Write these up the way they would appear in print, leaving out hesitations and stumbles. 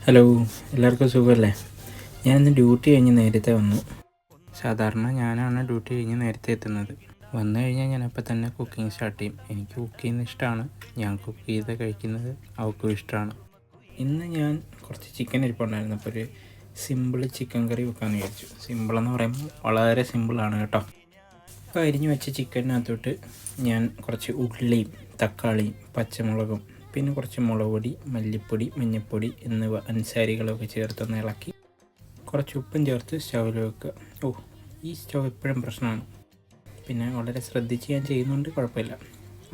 Hello, എല്ലാവർക്കും സുഖമല്ലേ? ഞാനിന്ന് ഡ്യൂട്ടി കഴിഞ്ഞ് നേരത്തെ വന്നു. സാധാരണ ഞാനാണ് ഡ്യൂട്ടി കഴിഞ്ഞ് നേരത്തെ എത്തുന്നത്. വന്നു കഴിഞ്ഞാൽ ഞാനപ്പോൾ തന്നെ കുക്കിംഗ് സ്റ്റാർട്ട് ചെയ്യും. എനിക്ക് കുക്ക് ചെയ്യുന്നത് ഇഷ്ടമാണ്. ഞാൻ കുക്ക് ചെയ്ത് കഴിക്കുന്നത് അവൾക്കും ഇഷ്ടമാണ്. ഇന്ന് ഞാൻ കുറച്ച് ചിക്കൻ ഇരിപ്പുണ്ടായിരുന്നു. അപ്പോൾ ഒരു സിമ്പിൾ ചിക്കൻ കറി വെക്കാമെന്ന് വിചാരിച്ചു. സിമ്പിളെന്ന് പറയുമ്പോൾ വളരെ സിമ്പിളാണ് കേട്ടോ. അപ്പോൾ അരിഞ്ഞു വെച്ച ചിക്കനകത്തോട്ട് ഞാൻ കുറച്ച് ഉള്ളിയും തക്കാളിയും പച്ചമുളകും പിന്നെ കുറച്ച് മുളക് പൊടി, മല്ലിപ്പൊടി, മഞ്ഞൾപ്പൊടി എന്നിവ അനുസാരികളൊക്കെ ചേർത്തൊന്ന് ഇളക്കി കുറച്ച് ഉപ്പും ചേർത്ത് സ്റ്റൗവിൽ വെക്കുക. ഈ സ്റ്റൗ എപ്പോഴും പ്രശ്നമാണ്. പിന്നെ വളരെ ശ്രദ്ധിച്ച് ഞാൻ ചെയ്യുന്നുണ്ട്, കുഴപ്പമില്ല.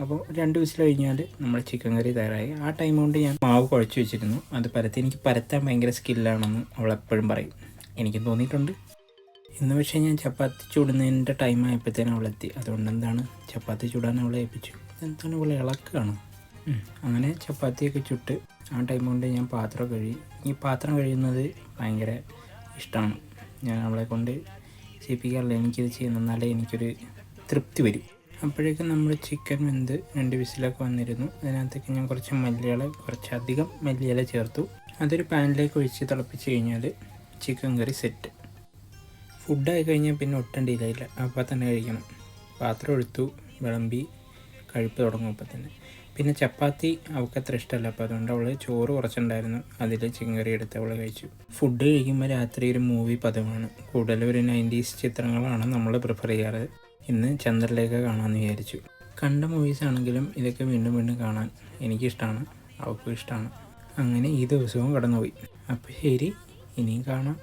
അപ്പോൾ 2 വിസിൽ കഴിഞ്ഞാൽ നമ്മൾ ചിക്കൻ കറി തയ്യാറായി. ആ ടൈം കൊണ്ട് ഞാൻ മാവ് കുഴച്ച് വെച്ചിരുന്നു. അത് എനിക്ക് പരത്താൻ ഭയങ്കര സ്കില്ലാണെന്ന് അവളെപ്പോഴും പറയും. എനിക്കും തോന്നിയിട്ടുണ്ട്. ഇന്ന് പക്ഷേ ഞാൻ ചപ്പാത്തി ചൂടുന്നതിൻ്റെ ടൈം ആയപ്പോഴത്തേനും അവളെത്തി. അതുകൊണ്ട് എന്താണ് ചപ്പാത്തി ചൂടാൻ അവളെ ഏൽപ്പിച്ചു. എന്താണ് ഇവളെ ഇളക്കുകയാണോ? അങ്ങനെ ചപ്പാത്തിയൊക്കെ ചുട്ട് ആ ടൈം കൊണ്ട് ഞാൻ പാത്രം ഈ പാത്രം കഴിയുന്നത് ഭയങ്കര ഇഷ്ടമാണ്. ഞാൻ അവളെ കൊണ്ട് ചെയ്യിപ്പിക്കാറില്ല. എനിക്കിത് ചെയ്യുന്നാലേ എനിക്കൊരു തൃപ്തി വരും. അപ്പോഴേക്കും നമ്മൾ ചിക്കൻ വെന്ത് 2 വിസിലൊക്കെ വന്നിരുന്നു. അതിനകത്തേക്ക് ഞാൻ കുറച്ചധികം മല്ലിയില ചേർത്തു. അതൊരു പാനിലേക്ക് ഒഴിച്ച് തിളപ്പിച്ച് കഴിഞ്ഞാൽ ചിക്കൻ കറി സെറ്റ്. ഫുഡായി കഴിഞ്ഞാൽ പിന്നെ ഒട്ടും ഡിലേയില്ല, അപ്പോൾ തന്നെ കഴിക്കണം. പാത്രം എടുത്തു, വിളമ്പി കഴിപ്പ് തുടങ്ങും അപ്പം തന്നെ. പിന്നെ ചപ്പാത്തി അവൾക്ക് അത്ര ഇഷ്ടമല്ല, അപ്പോൾ അതുകൊണ്ട് അവൾ ചോറ് കുറച്ചുണ്ടായിരുന്നു, അതിൽ ചിക്കൻ കറി എടുത്ത് അവൾ കഴിച്ചു. ഫുഡ് കഴിക്കുമ്പോൾ രാത്രി ഒരു മൂവി പതിവാണ്. കൂടുതലും ഒരു 90s ചിത്രങ്ങളാണ് നമ്മൾ പ്രിഫർ ചെയ്യാറ്. ഇന്ന് ചന്ദ്രലേഖ കാണാമെന്ന് വിചാരിച്ചു. കണ്ട മൂവീസ് ആണെങ്കിലും ഇതൊക്കെ വീണ്ടും വീണ്ടും കാണാൻ എനിക്കിഷ്ടമാണ്, അവൾക്കും ഇഷ്ടമാണ്. അങ്ങനെ ഈ ദിവസവും കടന്നുപോയി. അപ്പോൾ ശരി, ഇനിയും കാണാം.